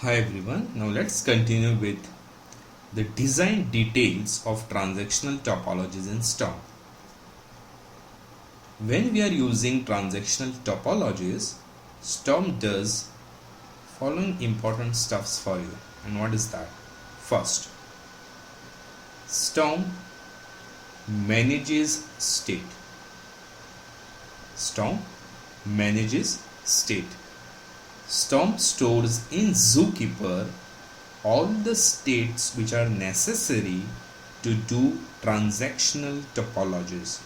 Hi everyone, now let's continue with the design details of transactional topologies in STORM. When we are using transactional topologies, STORM does following important stuffs for you. And what is that? First, STORM manages state. STORM manages state. STORM stores in Zookeeper all the states which are necessary to do transactional topologies.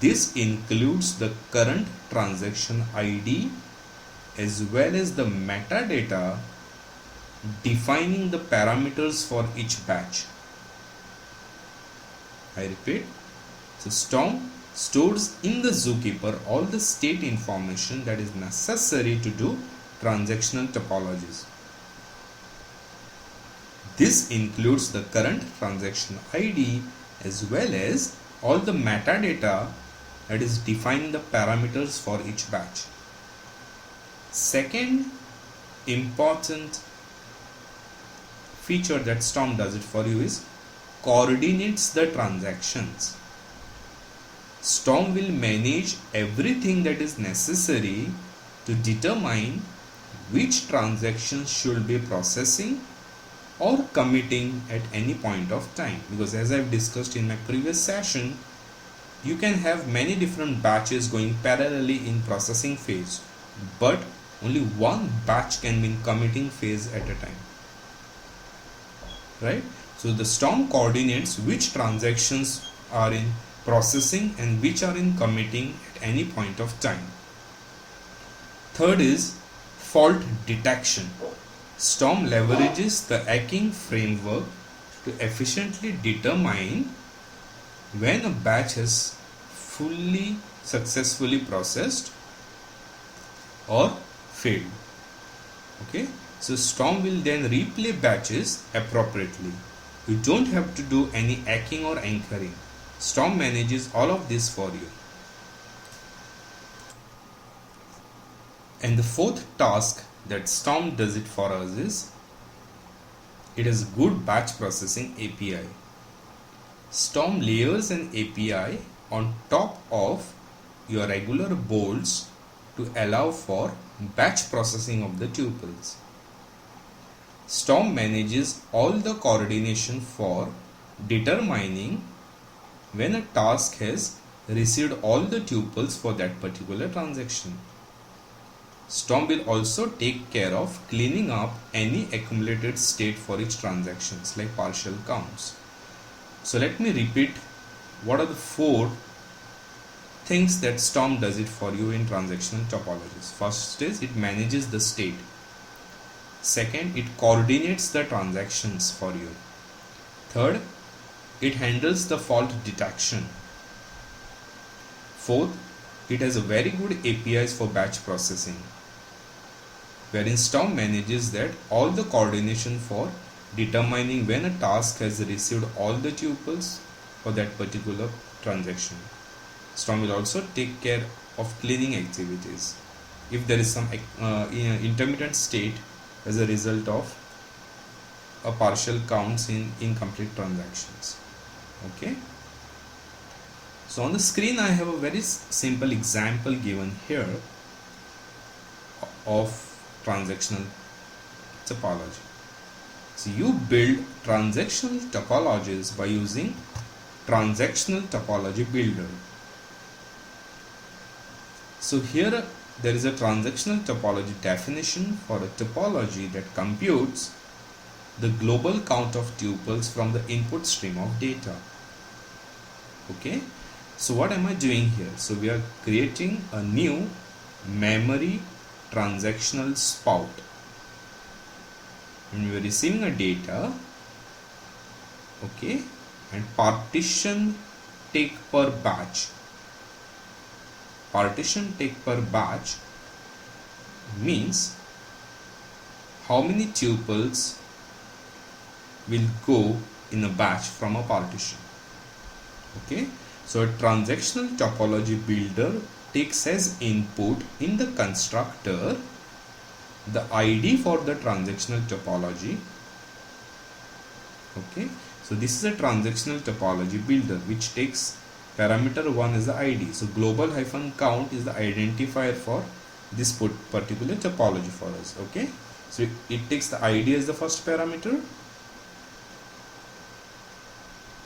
This includes the current transaction ID as well as the metadata defining the parameters for each batch. I repeat, so STORM stores in the Zookeeper all the state information that is necessary to do transactional topologies. This includes the current transaction ID as well as all the metadata that is defining the parameters for each batch. Second important feature that STORM does it for you is coordinates the transactions. STORM will manage everything that is necessary to determine which transactions should be processing or committing at any point of time, because as I've discussed in my previous session, you can have many different batches going parallelly in processing phase, but only one batch can be in committing phase at a time, right? So the STORM coordinates which transactions are in processing and which are in committing at any point of time. Third is fault detection. STORM leverages the Aking framework to efficiently determine when a batch has fully successfully processed or failed. Okay, so STORM will then replay batches appropriately. You don't have to do any Aking or anchoring. STORM manages all of this for you. And the fourth task that STORM does it for us is it has good batch processing API. STORM layers an API on top of your regular bolts to allow for batch processing of the tuples. STORM manages all the coordination for determining when a task has received all the tuples for that particular transaction. STORM will also take care of cleaning up any accumulated state for each transactions like partial counts. So let me repeat what are the four things that STORM does it for you in transactional topologies. First is it manages the state. Second, it coordinates the transactions for you. Third, it handles the fault detection. Fourth, it has a very good APIs for batch processing, wherein STORM manages that all the coordination for determining when a task has received all the tuples for that particular transaction. STORM will also take care of cleaning activities if there is some intermittent state as a result of a partial counts in incomplete transactions. Okay, so on the screen I have a very simple example given here of transactional topology. So you build transactional topologies by using transactional topology builder. So here there is a transactional topology definition for a topology that computes the global count of tuples from the input stream of data. Okay, so what am I doing here? So we are creating a new memory transactional spout. And we are receiving a data, okay, and partition take per batch. Partition take per batch means how many tuples will go in a batch from a partition. Okay, so a transactional topology builder takes as input in the constructor the ID for the transactional topology. Okay, so this is a transactional topology builder which takes parameter 1 as the ID. So global hyphen count is the identifier for this particular topology for us. Okay, so it takes the ID as the first parameter.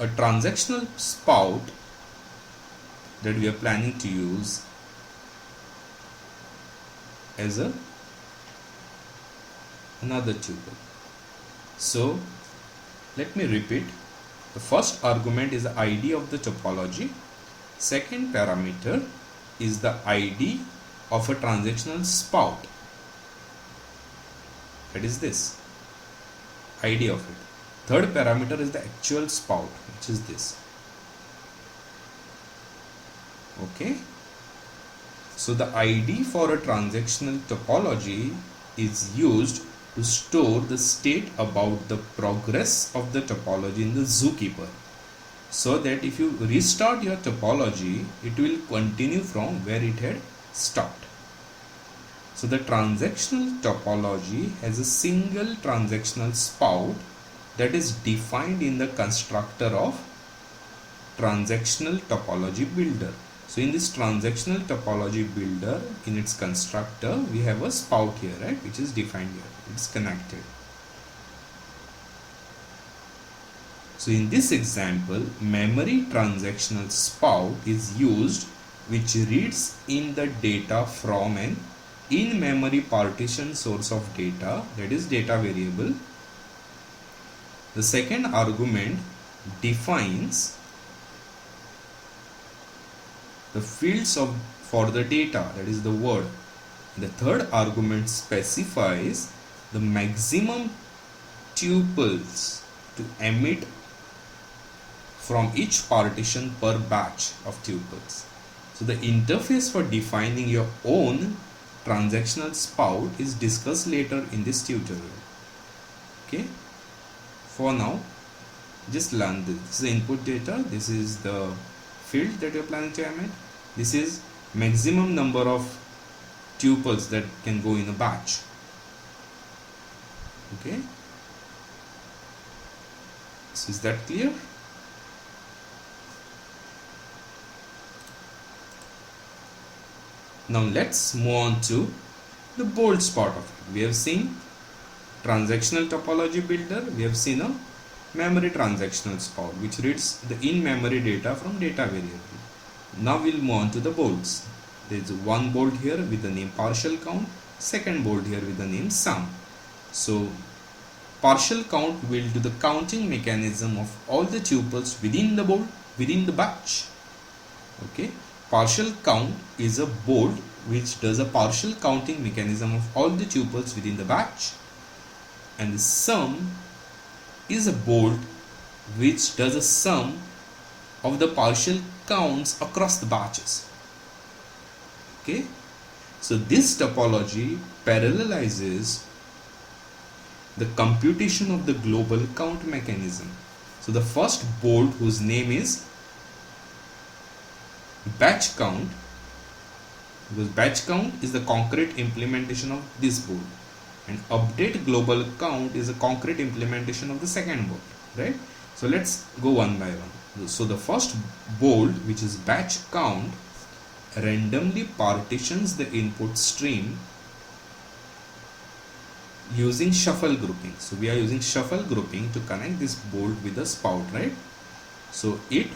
A transactional spout that we are planning to use as another tuple. So let me repeat. The first argument is the ID of the topology. Second parameter is the ID of a transactional spout. That is this ID of it. Third parameter is the actual spout, which is this. Okay. So the ID for a transactional topology is used to store the state about the progress of the topology in the zookeeper, so that if you restart your topology, it will continue from where it had stopped. So the transactional topology has a single transactional spout that is defined in the constructor of transactional topology builder. So in this transactional topology builder, in its constructor, we have a spout here, right, which is defined here. It's connected. So in this example, memory transactional spout is used, which reads in the data from an in-memory partition source of data, that is data variable. The second argument defines the fields for the data, that is the word. The third argument specifies the maximum tuples to emit from each partition per batch of tuples. So the interface for defining your own transactional spout is discussed later in this tutorial. Okay, for now just learn this. This is the input data, this is the field that you are planning to emit, this is maximum number of tuples that can go in a batch. Okay, so is that clear? Now let's move on to the bolts part of it. We have seen transactional topology builder, we have seen a memory transactional spout which reads the in-memory data from data variable. Now we'll move on to the bolts. There is one bolt here with the name partial count, second bolt here with the name sum. So partial count will do the counting mechanism of all the tuples within the bolt, within the batch. Okay, partial count is a bolt which does a partial counting mechanism of all the tuples within the batch, and the sum is a bolt which does a sum of the partial counts across the batches. Okay, so this topology parallelizes the computation of the global count mechanism. So the first bolt, whose name is batch count, because batch count is the concrete implementation of this bolt, and update global count is a concrete implementation of the second bolt, right? So let's go one by one. So the first bolt, which is batch count, randomly partitions the input stream using shuffle grouping. So we are using shuffle grouping to connect this bolt with the spout, right? So it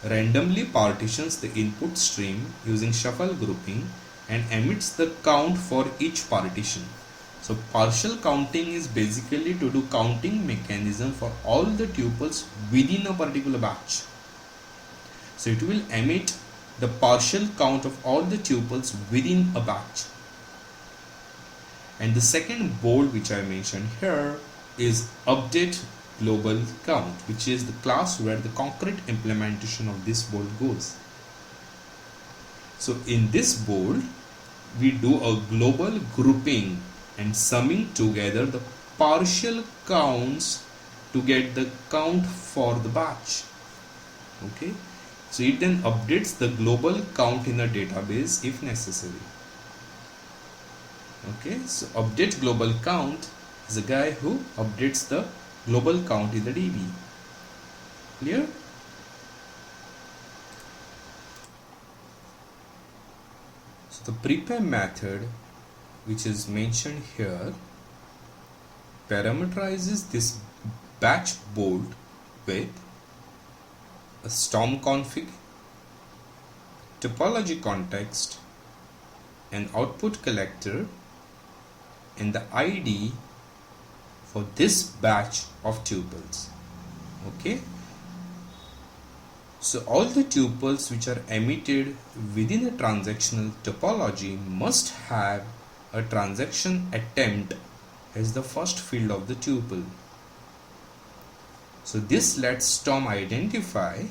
randomly partitions the input stream using shuffle grouping and emits the count for each partition. So partial counting is basically to do counting mechanism for all the tuples within a particular batch. So it will emit the partial count of all the tuples within a batch. And the second bolt which I mentioned here is update global count, which is the class where the concrete implementation of this bolt goes. So in this bolt, we do a global grouping and summing together the partial counts to get the count for the batch. Okay, so it then updates the global count in the database if necessary. Okay, so update global count is a guy who updates the global count in the DB. Clear? So the prepare method, which is mentioned here, parameterizes this batch bolt with a storm config, topology context, an output collector, and the ID for this batch of tuples. Okay, so all the tuples which are emitted within a transactional topology must have a transaction attempt as the first field of the tuple. So this lets Storm identify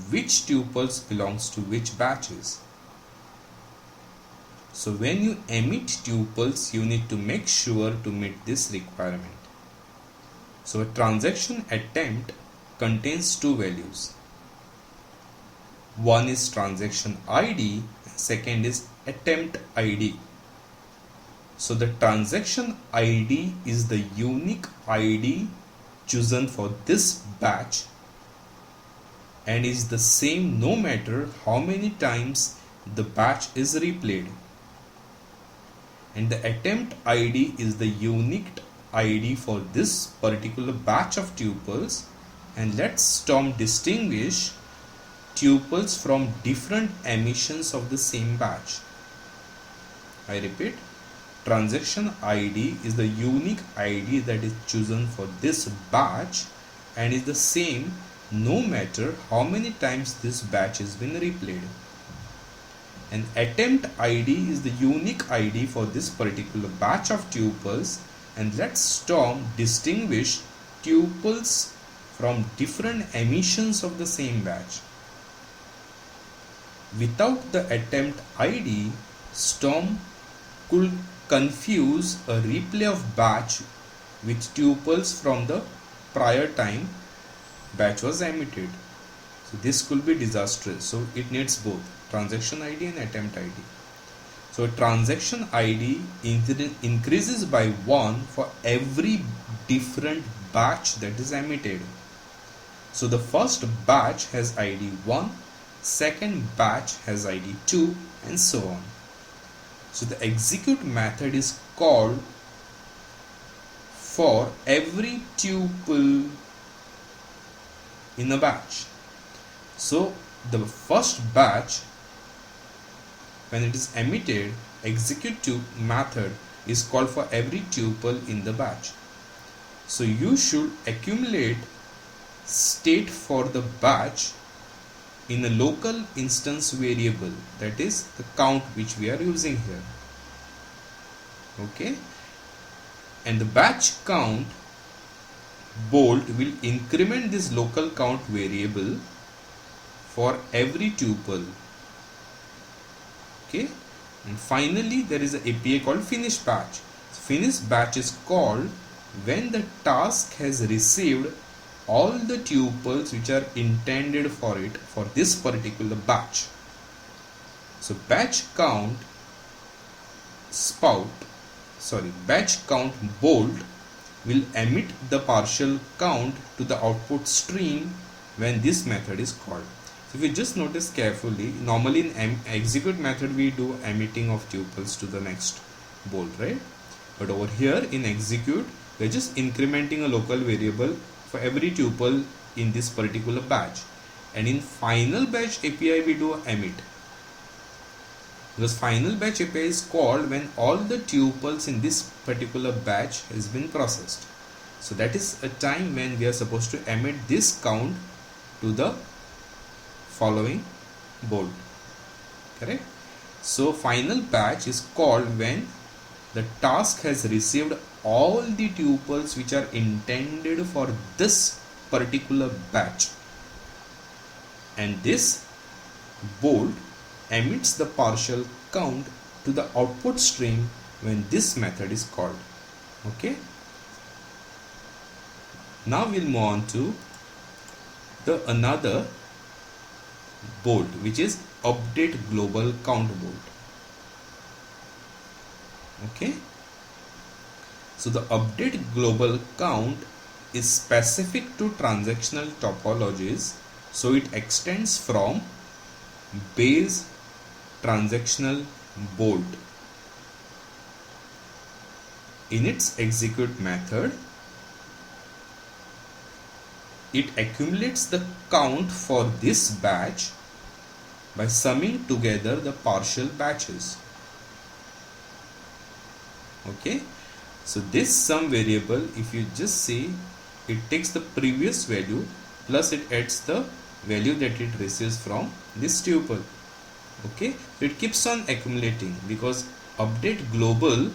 which tuples belongs to which batches. So when you emit tuples, you need to make sure to meet this requirement. So a transaction attempt contains two values. One is transaction ID, second is attempt ID. So the transaction ID is the unique ID chosen for this batch and is the same no matter how many times the batch is replayed. And the attempt ID is the unique ID for this particular batch of tuples, and let's Storm distinguish tuples from different emissions of the same batch. I repeat, transaction ID is the unique ID that is chosen for this batch and is the same no matter how many times this batch has been replayed. An attempt ID is the unique ID for this particular batch of tuples, and let's Storm distinguish tuples from different emissions of the same batch. Without the attempt ID, Storm could confuse a replay of batch with tuples from the prior time batch was emitted. So this could be disastrous. So it needs both transaction ID and attempt ID. So transaction ID increases by 1 for every different batch that is emitted. So the first batch has ID 1, second batch has ID 2, and so on. So the execute method is called for every tuple in a batch. So the first batch, when it is emitted, execute method is called for every tuple in the batch. So you should accumulate state for the batch in a local instance variable, that is the count which we are using here. Okay, and the batch count bolt will increment this local count variable for every tuple. Okay, and finally there is an API called finish batch. Finish batch is called when the task has received all the tuples which are intended for it for this particular batch. So batch count bolt will emit the partial count to the output stream when this method is called. So if you just notice carefully, normally in execute method we do emitting of tuples to the next bolt, right? But over here in execute we are just incrementing a local variable for every tuple in this particular batch, and in final batch API we do emit, because final batch API is called when all the tuples in this particular batch has been processed. So that is a time when we are supposed to emit this count to the following bolt, correct? So final batch is called when the task has received all the tuples which are intended for this particular batch, and this bolt emits the partial count to the output stream when this method is called. Okay, now we'll move on to the another bolt, which is update global count bolt. Okay, so the update global count is specific to transactional topologies, so it extends from base transactional bolt. In its execute method, it accumulates the count for this batch by summing together the partial batches. Okay, so this sum variable, if you just see, it takes the previous value plus it adds the value that it receives from this tuple. Okay, so it keeps on accumulating because update global,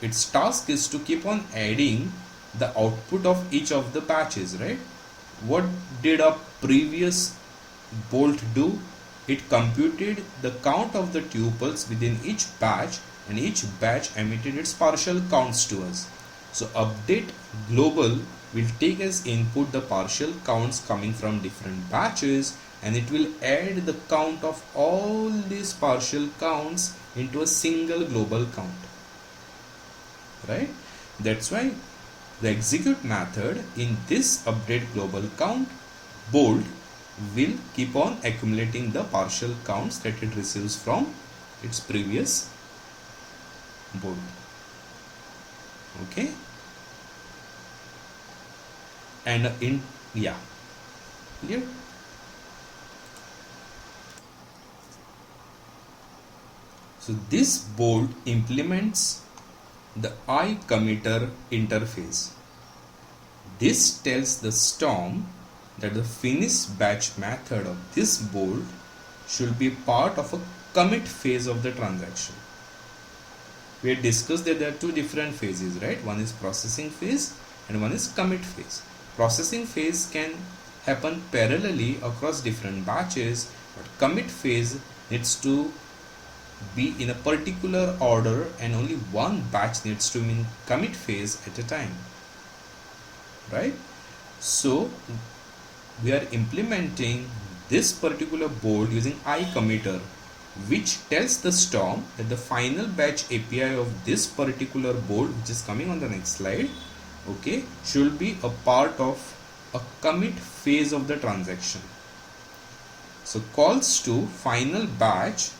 its task is to keep on adding the output of each of the batches, right? What did a previous bolt do? It computed the count of the tuples within each batch, and each batch emitted its partial counts to us. So update global will take as input the partial counts coming from different batches, and it will add the count of all these partial counts into a single global count, right? That's why the execute method in this update global count bolt will keep on accumulating the partial counts that it receives from its previous bolt. Okay, and in clear. So this bolt implements the iCommitter interface. This tells the Storm that the finish batch method of this bolt should be part of a commit phase of the transaction. We had discussed that there are two different phases, right? One is processing phase and one is commit phase. Processing phase can happen parallelly across different batches, but commit phase needs to be in a particular order and only one batch needs to be in commit phase at a time, right? So we are implementing this particular bolt using iCommitter, which tells the Storm that the final batch API of this particular bolt, which is coming on the next slide, okay, should be a part of a commit phase of the transaction. So calls to final batch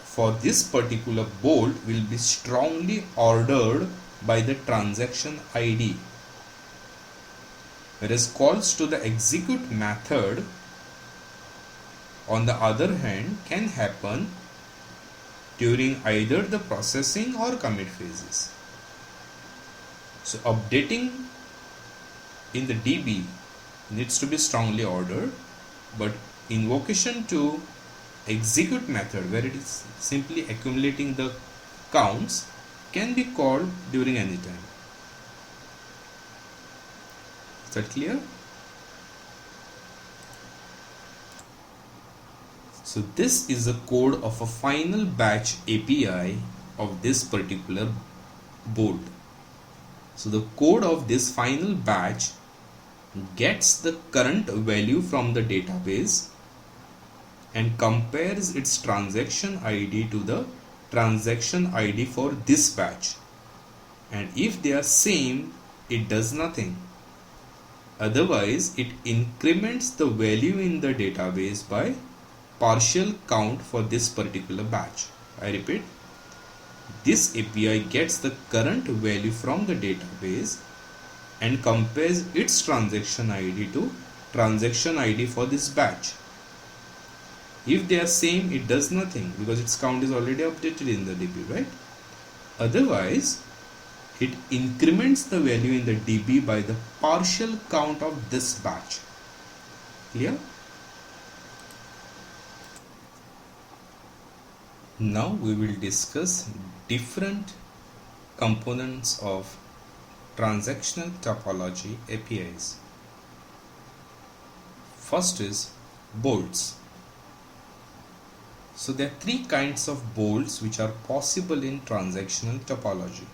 for this particular bolt will be strongly ordered by the transaction ID, whereas calls to the execute method on the other hand can happen during either the processing or commit phases. So updating in the DB needs to be strongly ordered, but invocation to execute method, where it is simply accumulating the counts, can be called during any time. Is that clear? So this is the code of a final batch API of this particular bolt. So the code of this final batch gets the current value from the database and compares its transaction ID to the transaction ID for this batch, and if they are same, it does nothing. Otherwise, it increments the value in the database by partial count for this particular batch. I repeat, this API gets the current value from the database and compares its transaction ID to transaction ID for this batch. If they are same, it does nothing because its count is already updated in the DB, right? Otherwise, it increments the value in the DB by the partial count of this batch. Clear? Now we will discuss different components of transactional topology APIs. First is bolts. So there are three kinds of bolts which are possible in transactional topology.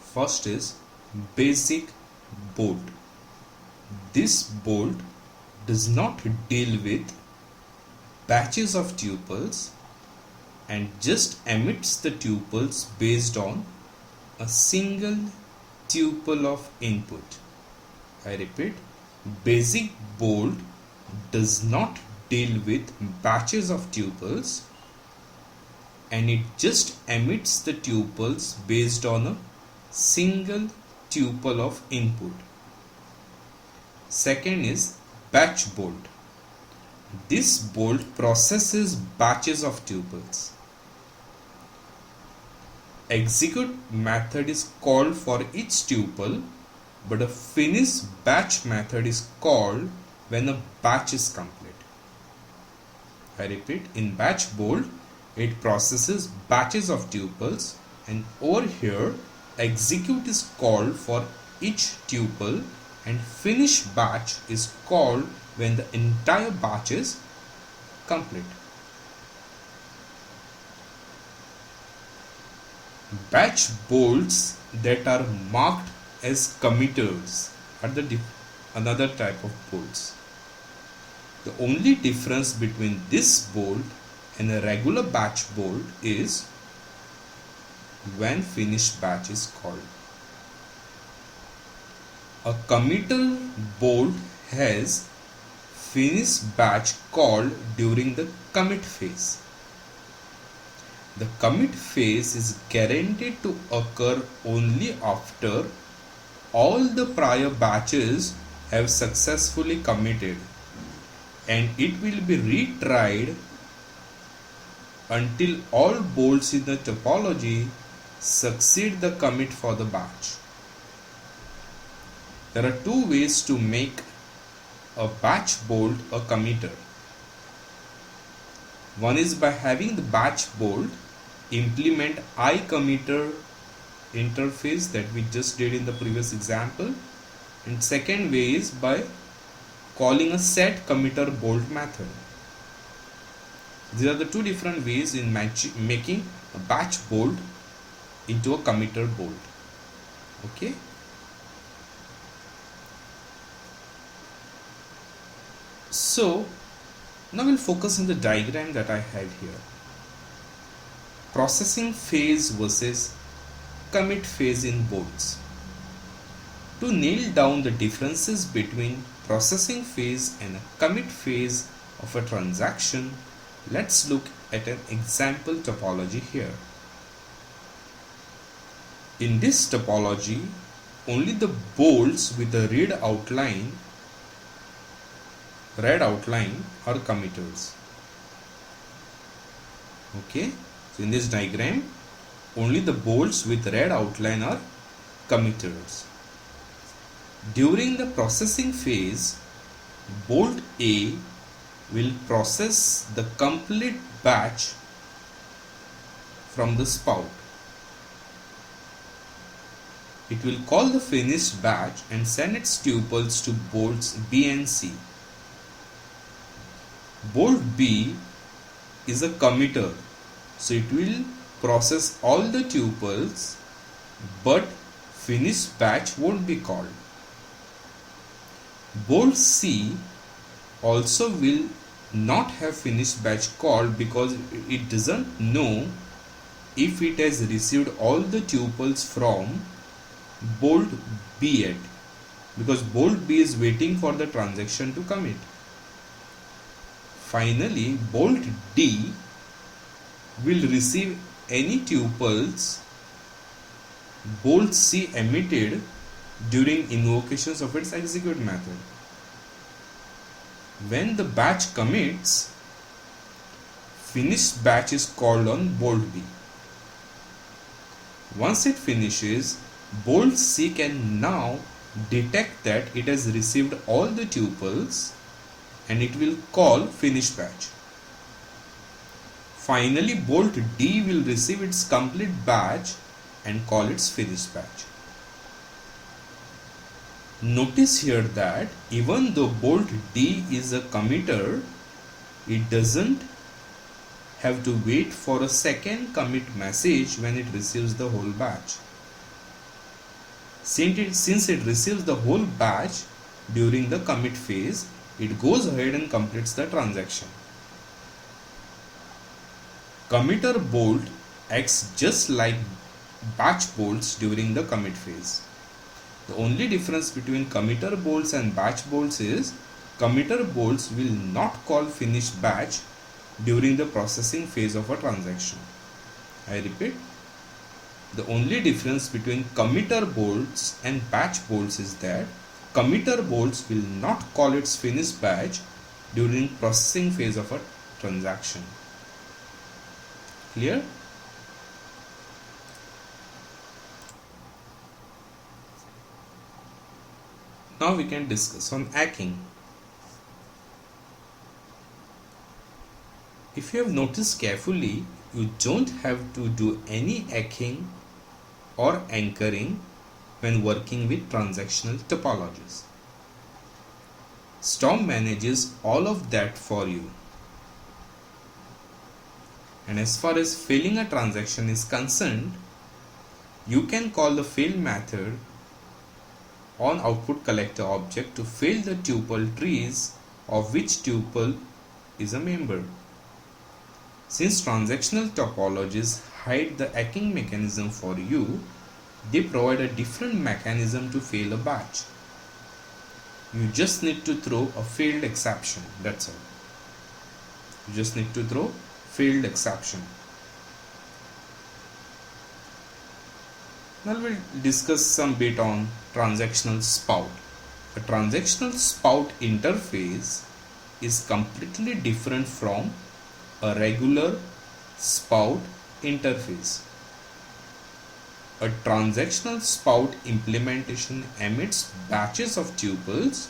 First is basic bolt. This bolt does not deal with batches of tuples and just emits the tuples based on a single tuple of input. I repeat, basic bolt does not deal with batches of tuples, and it just emits the tuples based on a single tuple of input. Second is batch bolt. This bolt processes batches of tuples. Execute method is called for each tuple, but a finish batch method is called when a batch is complete. I repeat, in batch bolt, it processes batches of tuples, and over here, execute is called for each tuple, and finish batch is called when the entire batch is complete. Batch bolts that are marked as committers are another type of bolts. The only difference between this bolt and a regular batch bolt is when finished batch is called. A committer bolt has finished batch called during the commit phase. The commit phase is guaranteed to occur only after all the prior batches have successfully committed, and it will be retried until all bolts in the topology succeed the commit for the batch. There are two ways to make a batch bolt a committer. One is by having the batch bolt implement iCommitter interface that we just did in the previous example, and second way is by calling a set committer bolt method. These are the two different ways in making a batch bolt into a committer bolt. Okay. So now we'll focus on the diagram that I have here. Processing phase versus commit phase in bolts. To nail down the differences between processing phase and a commit phase of a transaction, let's look at an example topology here. In this topology, only the bolts with the red outline are committers. Okay, so in this diagram, only the bolts with red outline are committers. During the processing phase, bolt A will process the complete batch from the spout. It will call the finished batch and send its tuples to bolts B and C. Bolt B is a committer, so it will process all the tuples, but finished batch won't be called. Bolt C also will not have finished batch called because it doesn't know if it has received all the tuples from bolt B yet, because bolt B is waiting for the transaction to commit. Finally, bolt D will receive any tuples bolt C emitted during invocations of its execute method. When the batch commits, finished batch is called on bolt B. Once it finishes, bolt C can now detect that it has received all the tuples and it will call finish batch. Finally, bolt D will receive its complete batch and call its finished batch. Notice here that even though bolt D is a committer, it doesn't have to wait for a second commit message when it receives the whole batch. Since it receives the whole batch during the commit phase, it goes ahead and completes the transaction. Committer bolt acts just like batch bolts during the commit phase. The only difference between committer bolts and batch bolts is committer bolts will not call finish batch during the processing phase of a transaction. I repeat, the only difference between committer bolts and batch bolts is that committer bolts will not call its finish batch during processing phase of a transaction. Clear? Now we can discuss on hacking. If you have noticed carefully, you don't have to do any hacking or anchoring when working with transactional topologies. Storm manages all of that for you. And as far as failing a transaction is concerned, you can call the fail method on output collector object to fail the tuple trees of which tuple is a member. Since transactional topologies hide the hacking mechanism for you, they provide a different mechanism to fail a batch. You just need to throw a failed exception, that's all. You just need to throw failed exception. Now we'll discuss some bit on transactional spout. A transactional spout interface is completely different from a regular spout interface. A transactional spout implementation emits batches of tuples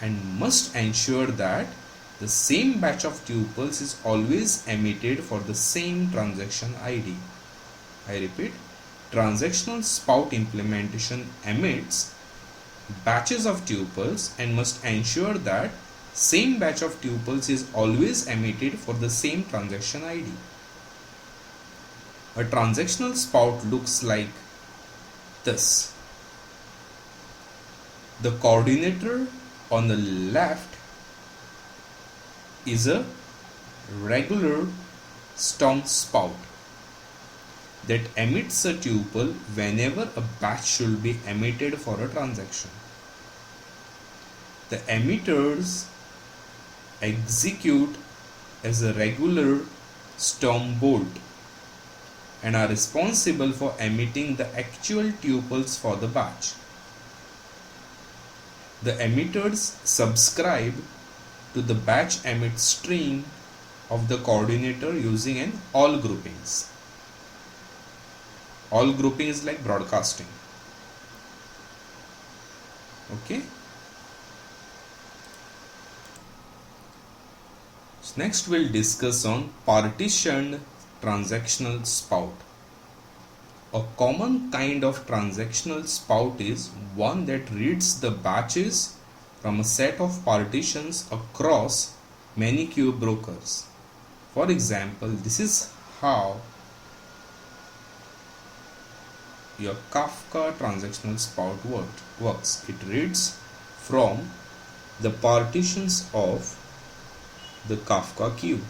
and must ensure that the same batch of tuples is always emitted for the same transaction ID. I repeat, transactional spout implementation emits batches of tuples and must ensure that same batch of tuples is always emitted for the same transaction ID. A transactional spout looks like this. The coordinator on the left is a regular Storm spout that emits a tuple whenever a batch should be emitted for a transaction. The emitters execute as a regular Storm bolt and are responsible for emitting the actual tuples for the batch. The emitters subscribe to the batch emit stream of the coordinator using an all groupings. All grouping is like broadcasting. Okay. So next we'll discuss on partitioned transactional spout. A common kind of transactional spout is one that reads the batches from a set of partitions across many queue brokers. For example, this is how your Kafka transactional spout works. It reads from the partitions of the Kafka queue.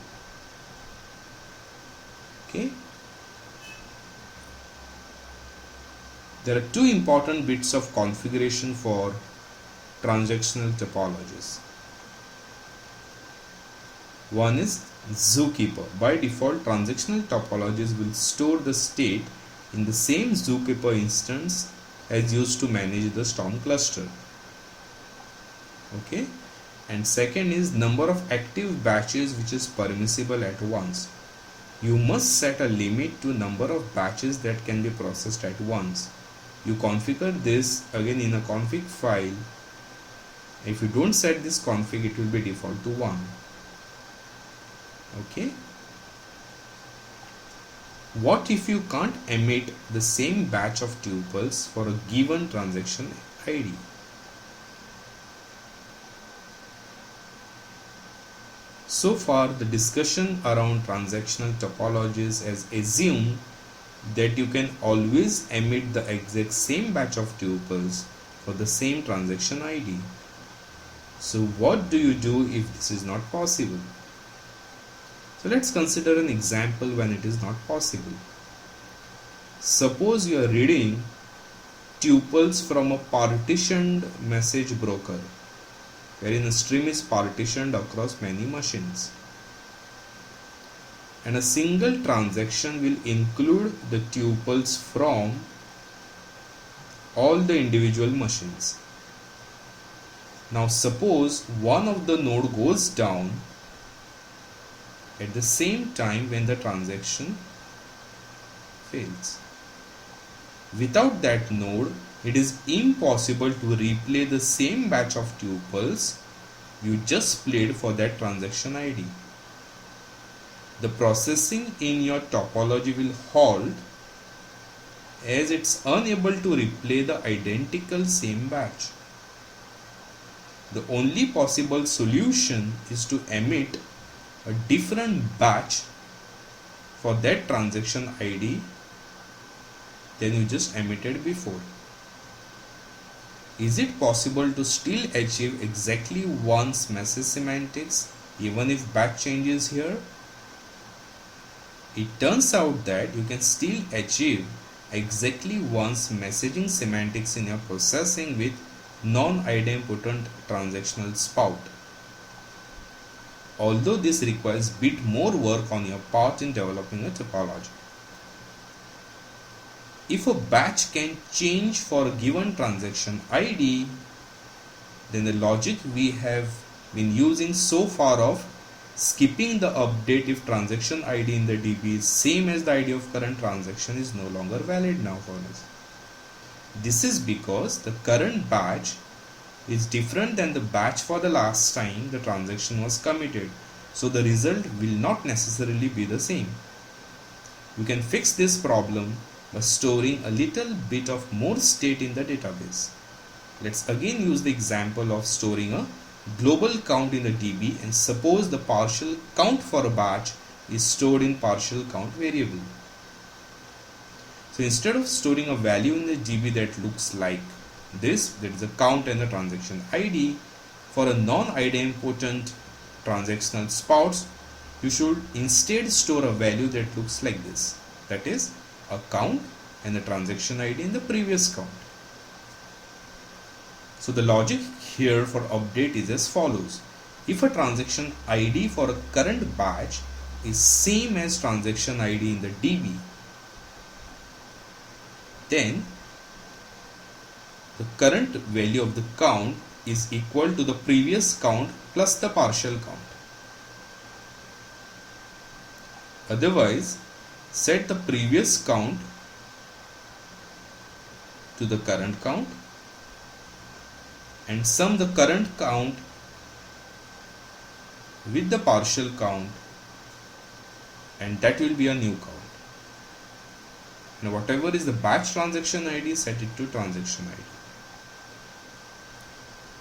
Okay. There are two important bits of configuration for transactional topologies. One is Zookeeper. By default, transactional topologies will store the state in the same Zookeeper instance as used to manage the Storm cluster. Okay. And second is number of active batches which is permissible at once. You must set a limit to number of batches that can be processed at once. You configure this again in a config file. If you don't set this config, it will be default to 1. Okay. What if you can't emit the same batch of tuples for a given transaction ID? So far, the discussion around transactional topologies has assumed that you can always emit the exact same batch of tuples for the same transaction ID. So what do you do if this is not possible? So let's consider an example when it is not possible. Suppose you are reading tuples from a partitioned message broker, wherein a stream is partitioned across many machines. And a single transaction will include the tuples from all the individual machines. Now suppose one of the node goes down at the same time when the transaction fails. Without that node, it is impossible to replay the same batch of tuples you just played for that transaction ID. The processing in your topology will halt as it's unable to replay the identical same batch. The only possible solution is to emit a different batch for that transaction ID than you just emitted before. Is it possible to still achieve exactly one's message semantics even if batch changes here? It turns out that you can still achieve exactly one's messaging semantics in your processing with non-idempotent transactional spout. Although this requires a bit more work on your part in developing a topology. If a batch can change for a given transaction ID, then the logic we have been using so far of skipping the update if transaction ID in the DB is same as the ID of current transaction is no longer valid now for us. This is because the current batch is different than the batch for the last time the transaction was committed, so the result will not necessarily be the same. We can fix this problem by storing a little bit of more state in the database. Let's again use the example of storing a global count in the DB, and suppose the partial count for a batch is stored in partial count variable. So instead of storing a value in the DB that looks like this, that is the count and the transaction ID, for a non-idempotent transactional spouts, you should instead store a value that looks like this, that is a count and the transaction ID in the previous count. So the logic here for update is as follows. If a transaction ID for a current batch is same as transaction ID in the DB, then the current value of the count is equal to the previous count plus the partial count. Otherwise, set the previous count to the current count and sum the current count with the partial count, and that will be a new count. Now whatever is the batch transaction ID, set it to transaction ID.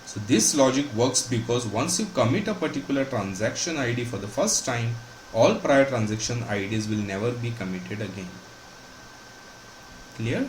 So this logic works because once you commit a particular transaction ID for the first time, all prior transaction IDs will never be committed again. Clear?